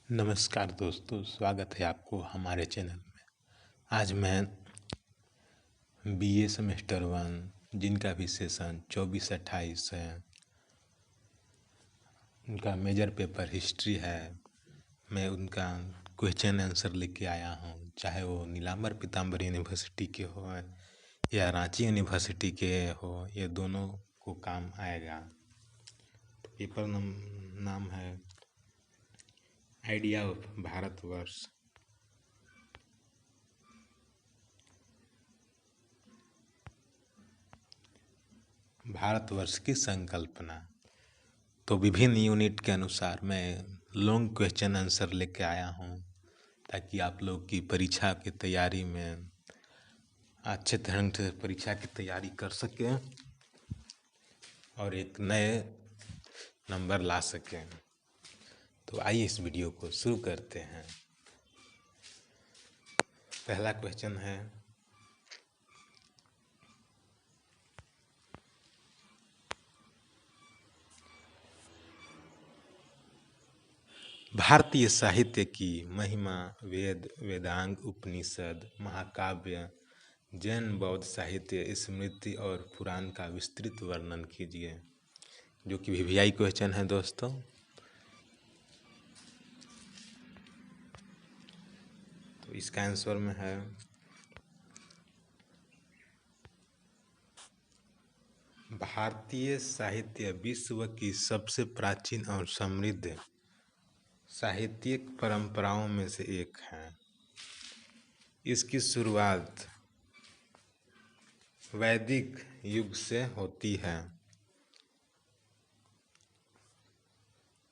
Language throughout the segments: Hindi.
नमस्कार दोस्तों, स्वागत है आपको हमारे चैनल में। आज मैं बीए सेमेस्टर 1 जिनका भी सेशन 24-28 है, उनका मेजर पेपर हिस्ट्री है। मैं उनका क्वेश्चन आंसर लेके आया हूँ, चाहे वो नीलांबर पीताम्बर यूनिवर्सिटी के हो या रांची यूनिवर्सिटी के हो, ये दोनों को काम आएगा। पेपर नाम है आइडिया ऑफ भारतवर्ष। भारतवर्ष की संकल्पना। तो विभिन्न यूनिट के अनुसार मैं लॉन्ग क्वेश्चन आंसर लेके आया हूँ, ताकि आप लोग की परीक्षा की तैयारी में अच्छे ढंग से परीक्षा की तैयारी कर सकें और एक नए नंबर ला सकें। तो आइए इस वीडियो को शुरू करते हैं। पहला क्वेश्चन है, भारतीय साहित्य की महिमा, वेद, वेदांग, उपनिषद, महाकाव्य, जैन बौद्ध साहित्य, स्मृति और पुराण का विस्तृत वर्णन कीजिए। जो कि वीवीआई क्वेश्चन है दोस्तों। तो इसका आंसर में है भारतीय साहित्य विश्व की सबसे प्राचीन और समृद्ध साहित्यिक परंपराओं में से एक है। इसकी शुरुआत वैदिक युग से होती है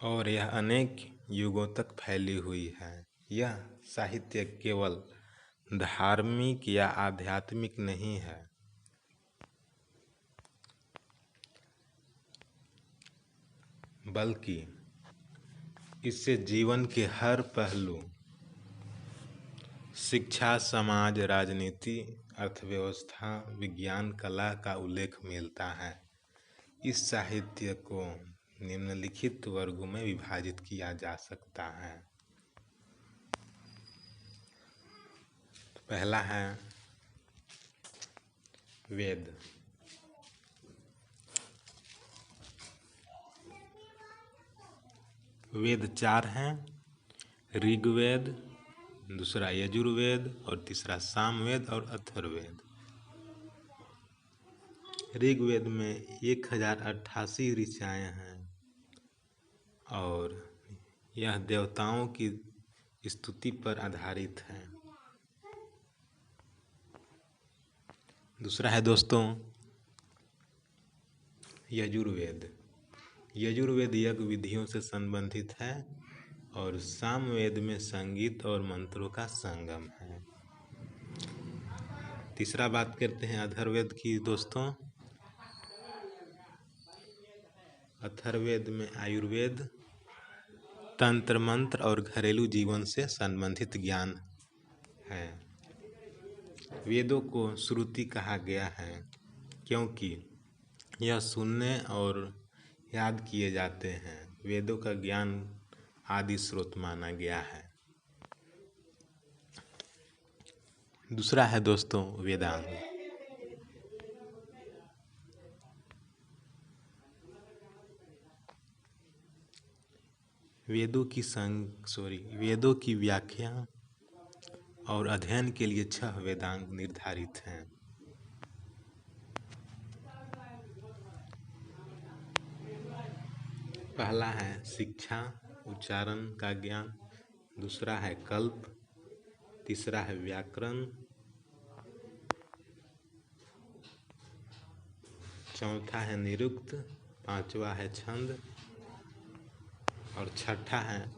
और यह अनेक युगों तक फैली हुई है। यह साहित्य केवल धार्मिक या आध्यात्मिक नहीं है, बल्कि इससे जीवन के हर पहलू, शिक्षा, समाज, राजनीति, अर्थव्यवस्था, विज्ञान, कला का उल्लेख मिलता है। इस साहित्य को निम्नलिखित वर्गों में विभाजित किया जा सकता है। पहला है वेद। वेद 4 हैं, ऋग्वेद, दूसरा यजुर्वेद और तीसरा सामवेद और अथर्ववेद। ऋग्वेद में 1088 ऋचाएँ हैं और यह देवताओं की स्तुति पर आधारित है। दूसरा है दोस्तों यजुर्वेद। यजुर्वेद यज्ञ विधियों से संबंधित है और सामवेद में संगीत और मंत्रों का संगम है। तीसरा बात करते हैं अथर्ववेद की दोस्तों। अथर्ववेद में आयुर्वेद, तंत्र मंत्र और घरेलू जीवन से संबंधित ज्ञान है। वेदों को श्रुति कहा गया है क्योंकि यह सुनने और याद किए जाते हैं। वेदों का ज्ञान आदि स्रोत माना गया है। दूसरा है दोस्तों वेदांग। वेदों की व्याख्या और अध्ययन के लिए 6 वेदांग निर्धारित हैं। पहला है शिक्षा, उच्चारण का ज्ञान। दूसरा है कल्प। तीसरा है व्याकरण। चौथा है निरुक्त। पांचवा है छंद और छठा है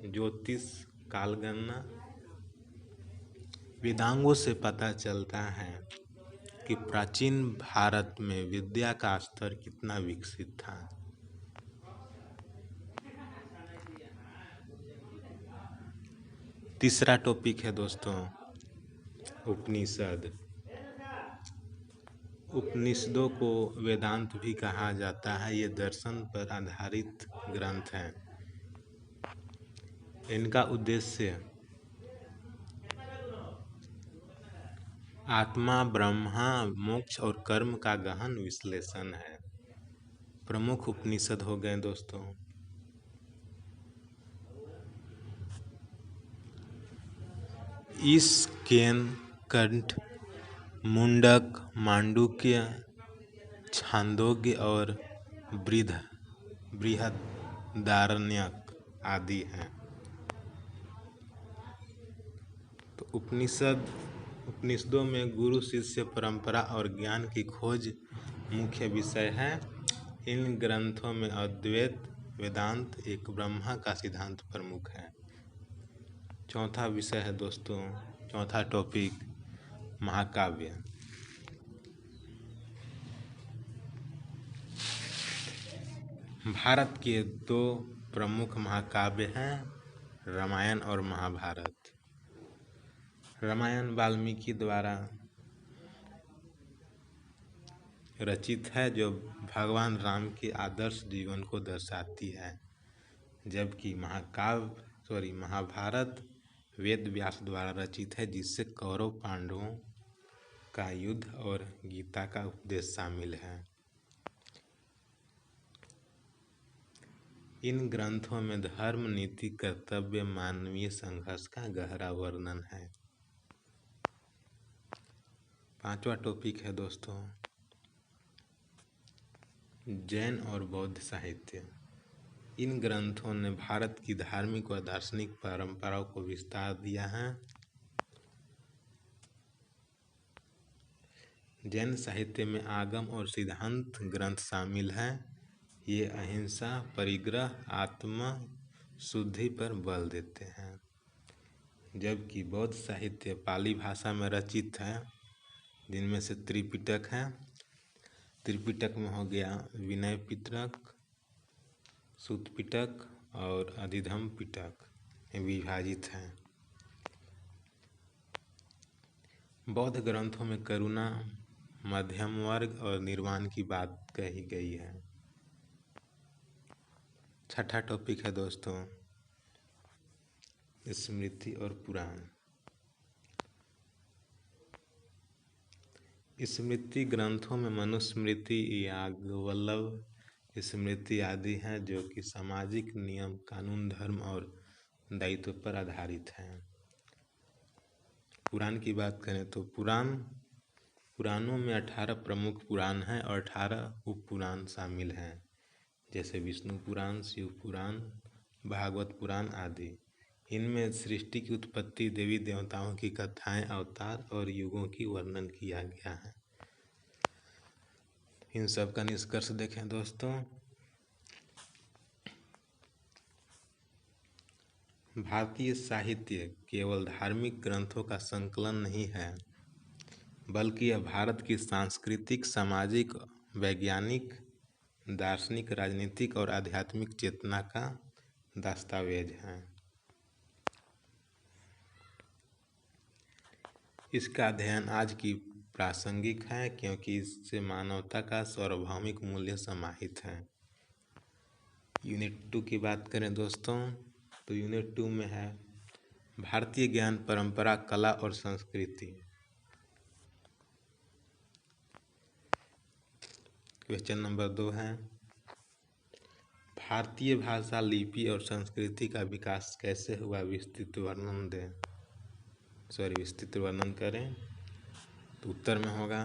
ज्योतिष कालगणना। वेदांगों से पता चलता है कि प्राचीन भारत में विद्या का स्तर कितना विकसित था। तीसरा टॉपिक है दोस्तों उपनिषद। उपनिषदों को वेदांत भी कहा जाता है। ये दर्शन पर आधारित ग्रंथ हैं। इनका उद्देश्य आत्मा, ब्रह्मा, मोक्ष और कर्म का गहन विश्लेषण है। प्रमुख उपनिषद हो गए दोस्तों ईश, केन, कंठ, मुंडक, मांडुक्य, छांदोग्य और बृहदारण्यक आदि हैं। तो उपनिषदों में गुरु शिष्य परंपरा और ज्ञान की खोज मुख्य विषय है। इन ग्रंथों में अद्वैत वेदांत एक ब्रह्मा का सिद्धांत प्रमुख है। चौथा विषय है दोस्तों, चौथा टॉपिक महाकाव्य। भारत के दो प्रमुख महाकाव्य हैं रामायण और महाभारत। रामायण वाल्मीकि द्वारा रचित है जो भगवान राम के आदर्श जीवन को दर्शाती है, जबकि महाभारत वेद व्यास द्वारा रचित है जिससे कौरव पांडवों का युद्ध और गीता का उपदेश शामिल है। इन ग्रंथों में धर्म, नीति, कर्तव्य, मानवीय संघर्ष का गहरा वर्णन है। पांचवा टॉपिक है दोस्तों जैन और बौद्ध साहित्य। इन ग्रंथों ने भारत की धार्मिक व दार्शनिक परंपराओं को विस्तार दिया है। जैन साहित्य में आगम और सिद्धांत ग्रंथ शामिल हैं। ये अहिंसा, परिग्रह, आत्म शुद्धि पर बल देते हैं, जबकि बौद्ध साहित्य पाली भाषा में रचित है, जिनमें से त्रिपिटक है। त्रिपिटक में हो गया विनय पिटक, सूत पिटक और अधिधम्म पिटक विभाजित हैं। बौद्ध ग्रंथों में करुणा, मध्यम वर्ग और निर्वाण की बात कही गई है। छठा टॉपिक है दोस्तों स्मृति और पुराण। स्मृति ग्रंथों में मनुस्मृति, याज्ञवल्क्य स्मृति आदि हैं जो कि सामाजिक नियम, कानून, धर्म और दायित्व पर आधारित हैं। पुराण की बात करें तो पुराणों में 18 प्रमुख पुराण हैं और 18 उप पुराण शामिल हैं, जैसे विष्णु पुराण, शिव पुराण, भागवत पुराण आदि। इनमें सृष्टि की उत्पत्ति, देवी देवताओं की कथाएं, अवतार और युगों की वर्णन किया गया है। इन सब का निष्कर्ष देखें दोस्तों, भारतीय साहित्य केवल धार्मिक ग्रंथों का संकलन नहीं है, बल्कि यह भारत की सांस्कृतिक, सामाजिक, वैज्ञानिक, दार्शनिक, राजनीतिक और आध्यात्मिक चेतना का दस्तावेज है। इसका अध्ययन आज की प्रासंगिक है क्योंकि इससे मानवता का सार्वभौमिक मूल्य समाहित है। यूनिट 2 की बात करें दोस्तों तो यूनिट 2 में है भारतीय ज्ञान परंपरा, कला और संस्कृति। क्वेश्चन नंबर 2 है भारतीय भाषा, लिपि और संस्कृति का विकास कैसे हुआ, विस्तृत वर्णन करें। तो उत्तर में होगा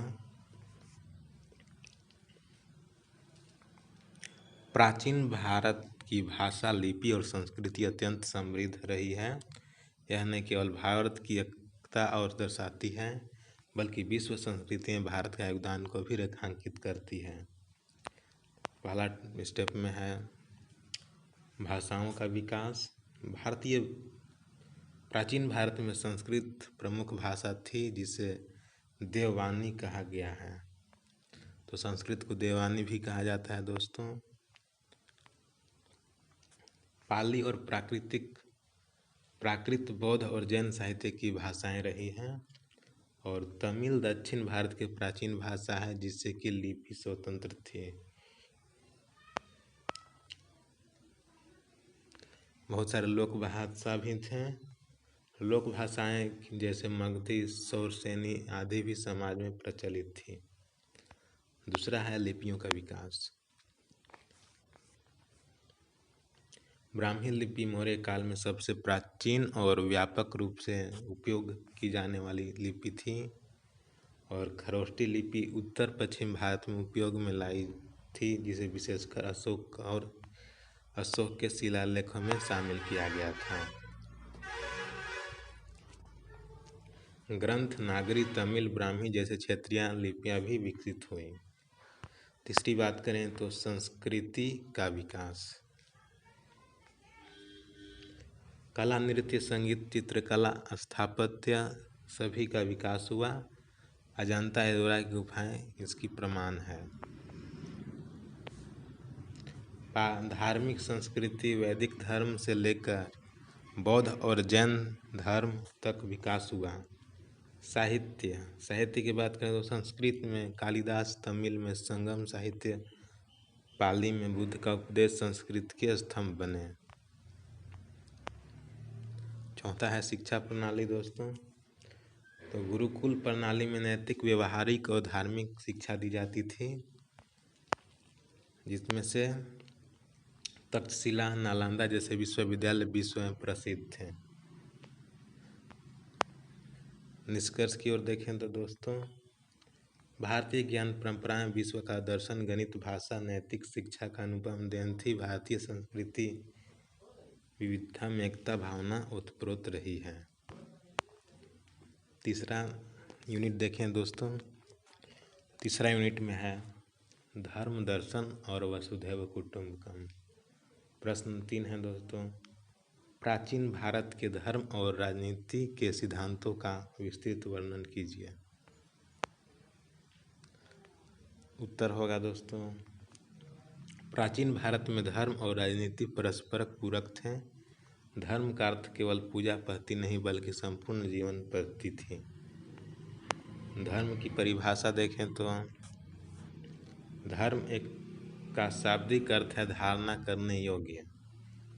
प्राचीन भारत की भाषा, लिपि और संस्कृति अत्यंत समृद्ध रही है। यह न केवल भारत की एकता और दर्शाती है, बल्कि विश्व संस्कृति में भारत का योगदान को भी रेखांकित करती है। पहला स्टेप में है भाषाओं का विकास। प्राचीन भारत में संस्कृत प्रमुख भाषा थी, जिसे देववाणी कहा गया है। तो संस्कृत को देववाणी भी कहा जाता है दोस्तों। पाली और प्राकृत, बौद्ध और जैन साहित्य की भाषाएं रही हैं। और तमिल दक्षिण भारत की प्राचीन भाषा है जिससे कि लिपि स्वतंत्र थी। बहुत सारे लोक भाषा भी थे। लोक भाषाएं जैसे मगधी, सौरसेनी आदि भी समाज में प्रचलित थी। दूसरा है लिपियों का विकास। ब्राह्मी लिपि मौर्य काल में सबसे प्राचीन और व्यापक रूप से उपयोग की जाने वाली लिपि थी और खरोष्टी लिपि उत्तर पश्चिम भारत में उपयोग में लाई थी, जिसे विशेषकर अशोक के शिलालेखों में शामिल किया गया था। ग्रंथ नागरी, तमिल, ब्राह्मी जैसे क्षेत्रीय लिपियां भी विकसित हुई। तीसरी बात करें तो संस्कृति का विकास। कला, नृत्य, संगीत, चित्रकला, स्थापत्य सभी का विकास हुआ। अजंता एलोरा की गुफाएं इसकी प्रमाण है। धार्मिक संस्कृति वैदिक धर्म से लेकर बौद्ध और जैन धर्म तक विकास हुआ। साहित्य की बात करें तो संस्कृत में कालिदास, तमिल में संगम साहित्य, पाली में बुद्ध का उपदेश संस्कृत के स्तंभ बने। चौथा है शिक्षा प्रणाली दोस्तों। तो गुरुकुल प्रणाली में नैतिक, व्यवहारिक और धार्मिक शिक्षा दी जाती थी, जिसमें से तक्षशिला, नालंदा जैसे विश्वविद्यालय विश्व में प्रसिद्ध थे। निष्कर्ष की ओर देखें तो दोस्तों, भारतीय ज्ञान परंपराएं विश्व का दर्शन, गणित, भाषा, नैतिक शिक्षा का अनुपम देन थी। भारतीय संस्कृति विविधता में एकता भावना ओतप्रोत रही है। तीसरा यूनिट देखें दोस्तों। तीसरा यूनिट में है धर्म, दर्शन और वसुधैव कुटुंबकम। प्रश्न 3 है दोस्तों, प्राचीन भारत के धर्म और राजनीति के सिद्धांतों का विस्तृत वर्णन कीजिए। उत्तर होगा दोस्तों, प्राचीन भारत में धर्म और राजनीति परस्पर पूरक थे। धर्म का अर्थ केवल पूजा पद्धति नहीं बल्कि संपूर्ण जीवन पद्धति थी। धर्म की परिभाषा देखें तो धर्म एक का शाब्दिक अर्थ है धारणा करने योग्य।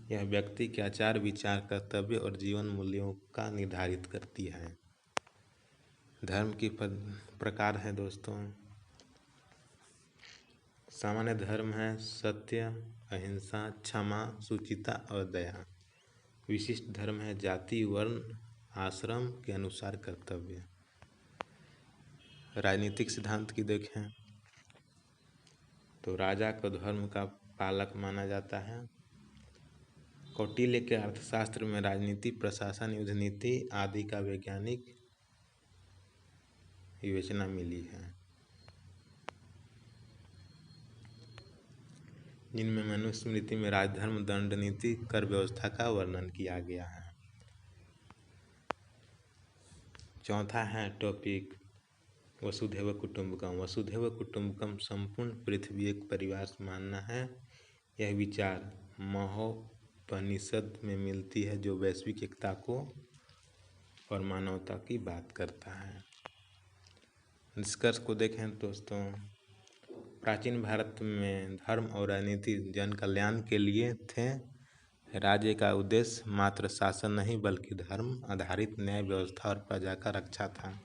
यह व्यक्ति के आचार, विचार, कर्तव्य और जीवन मूल्यों का निर्धारित करती है। धर्म की प्रकार है दोस्तों, सामान्य धर्म है सत्य, अहिंसा, क्षमा, शुचिता और दया। विशिष्ट धर्म है जाति, वर्ण, आश्रम के अनुसार कर्तव्य। राजनीतिक सिद्धांत की देखें तो राजा को धर्म का पालक माना जाता है। कौटिल्य के अर्थशास्त्र में राजनीति, प्रशासन, युद्ध नीति आदि का वैज्ञानिक विवेचना मिली है, जिनमें मनुस्मृति में राजधर्म, दंड नीति, कर व्यवस्था का वर्णन किया गया है। चौथा है टॉपिक वसुधैव कुटुंबकम। वसुधैव कुटुंबकम संपूर्ण पृथ्वी एक परिवार मानना है। यह विचार महोपनिषद में मिलती है, जो वैश्विक एकता को और मानवता की बात करता है। निष्कर्ष को देखें दोस्तों, प्राचीन भारत में धर्म और राजनीति जन कल्याण के लिए थे। राज्य का उद्देश्य मात्र शासन नहीं बल्कि धर्म आधारित न्याय व्यवस्था और प्रजा का रक्षा था।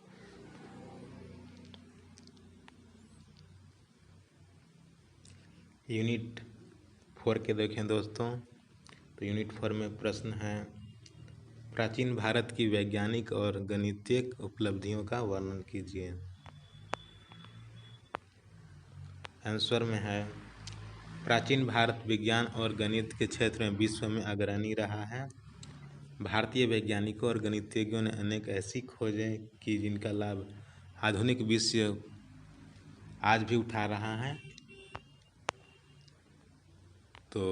यूनिट 4 के देखें दोस्तों, तो यूनिट 4 में प्रश्न है प्राचीन भारत की वैज्ञानिक और गणितीय उपलब्धियों का वर्णन कीजिए। आंसर में है प्राचीन भारत विज्ञान और गणित के क्षेत्र में विश्व में अग्रणी रहा है। भारतीय वैज्ञानिकों और गणितज्ञों ने अनेक ऐसी खोजें की जिनका लाभ आधुनिक विश्व आज भी उठा रहा है। तो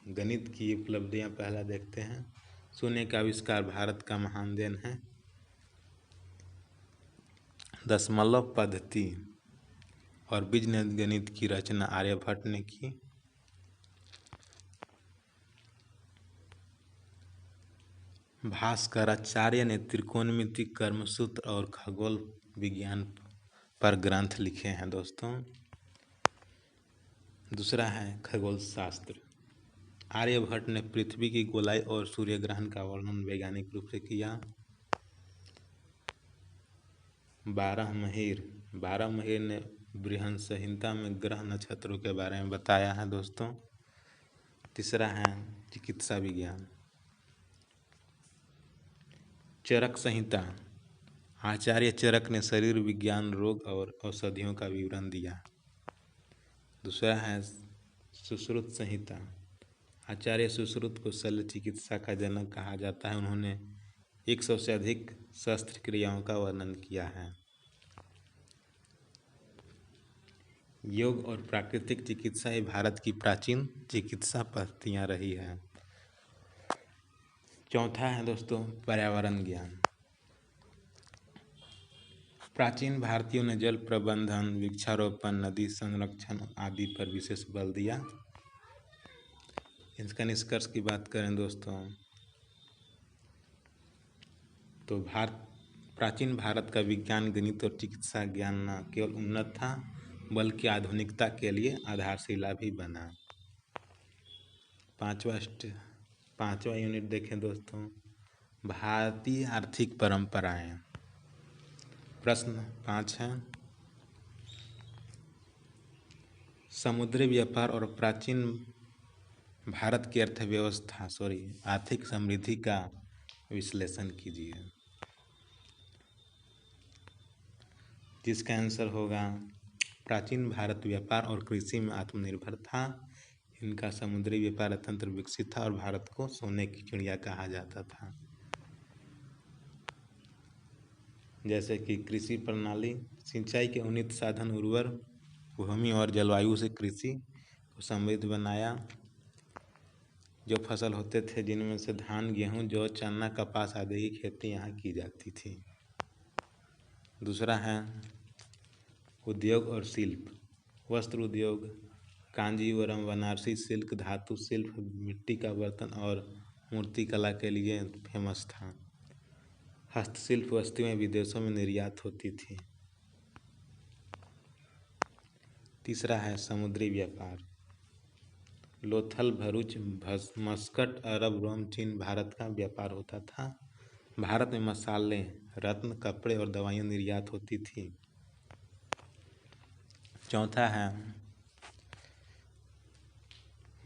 गणित की उपलब्धियां पहला देखते हैं। शून्य का आविष्कार भारत का महान देन है। दशमलव पद्धति और बीजगणित गणित की रचना आर्यभट्ट ने की। भास्कराचार्य ने त्रिकोणमिति, कर्मसूत्र और खगोल विज्ञान पर ग्रंथ लिखे हैं दोस्तों। दूसरा है खगोल शास्त्र। आर्यभट्ट ने पृथ्वी की गोलाई और सूर्य ग्रहण का वर्णन वैज्ञानिक रूप से किया। बारहमहीर ने बृहन संहिता में ग्रह नक्षत्रों के बारे में बताया है दोस्तों। तीसरा है चिकित्सा विज्ञान। चरक संहिता। आचार्य चरक ने शरीर विज्ञान, रोग और औषधियों का विवरण दिया। दूसरा है सुश्रुत संहिता। आचार्य सुश्रुत को शल्य चिकित्सा का जनक कहा जाता है। उन्होंने 100 से अधिक शस्त्र क्रियाओं का वर्णन किया है। योग और प्राकृतिक चिकित्सा ये भारत की प्राचीन चिकित्सा पद्धतियाँ रही है। चौथा है दोस्तों पर्यावरण ज्ञान। प्राचीन भारतीयों ने जल प्रबंधन, वृक्षारोपण, नदी संरक्षण आदि पर विशेष बल दिया। इसका निष्कर्ष की बात करें दोस्तों तो प्राचीन भारत का विज्ञान, गणित और चिकित्सा ज्ञान न केवल उन्नत था बल्कि आधुनिकता के लिए आधारशिला भी बना। पांचवा यूनिट देखें दोस्तों, भारतीय आर्थिक परंपराएं। प्रश्न 5 है, समुद्री व्यापार और प्राचीन भारत की अर्थव्यवस्था आर्थिक समृद्धि का विश्लेषण कीजिए। जिसका आंसर होगा प्राचीन भारत व्यापार और कृषि में आत्मनिर्भर था। इनका समुद्री व्यापार तंत्र विकसित था और भारत को सोने की चिड़िया कहा जाता था। जैसे कि कृषि प्रणाली, सिंचाई के उन्नत साधन, उर्वर भूमि और जलवायु से कृषि को समृद्ध बनाया। जो फसल होते थे जिनमें से धान, गेहूं, जौ, चना, कपास आदि की खेती यहाँ की जाती थी। दूसरा है उद्योग और शिल्प। वस्त्र उद्योग, कांजीवरम, बनारसी सिल्क, धातु शिल्प, मिट्टी का बर्तन और मूर्ति कला के लिए फेमस था। हस्तशिल्प वस्तुएं विदेशों में निर्यात होती थी। तीसरा है समुद्री व्यापार। लोथल, भरूच, मस्कट, अरब, रोम, चीन, भारत का व्यापार होता था। भारत में मसाले, रत्न, कपड़े और दवाइयाँ निर्यात होती थी। चौथा है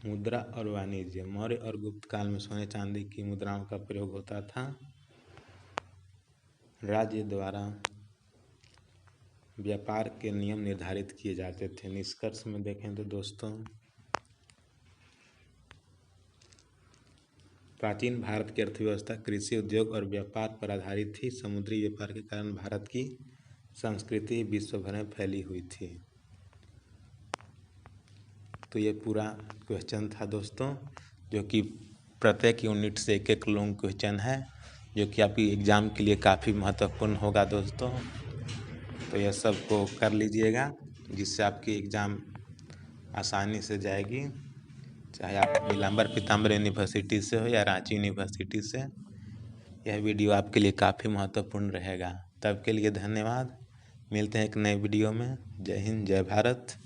मुद्रा और वाणिज्य। मौर्य और गुप्त काल में सोने चांदी की मुद्राओं का प्रयोग होता था। राज्य द्वारा व्यापार के नियम निर्धारित किए जाते थे। निष्कर्ष में देखें तो दोस्तों प्राचीन भारत की अर्थव्यवस्था कृषि, उद्योग और व्यापार पर आधारित थी। समुद्री व्यापार के कारण भारत की संस्कृति विश्व भर में फैली हुई थी। तो ये पूरा क्वेश्चन था दोस्तों, जो कि प्रत्येक यूनिट से एक लॉन्ग क्वेश्चन है, जो कि आपकी एग्ज़ाम के लिए काफ़ी महत्वपूर्ण होगा दोस्तों। तो यह सब को कर लीजिएगा, जिससे आपकी एग्ज़ाम आसानी से जाएगी, चाहे आप नीलांबर पीताम्बर यूनिवर्सिटी से हो या रांची यूनिवर्सिटी से। यह वीडियो आपके लिए काफ़ी महत्वपूर्ण रहेगा। तब के लिए धन्यवाद। मिलते हैं एक नए वीडियो में। जय हिंद, जय भारत।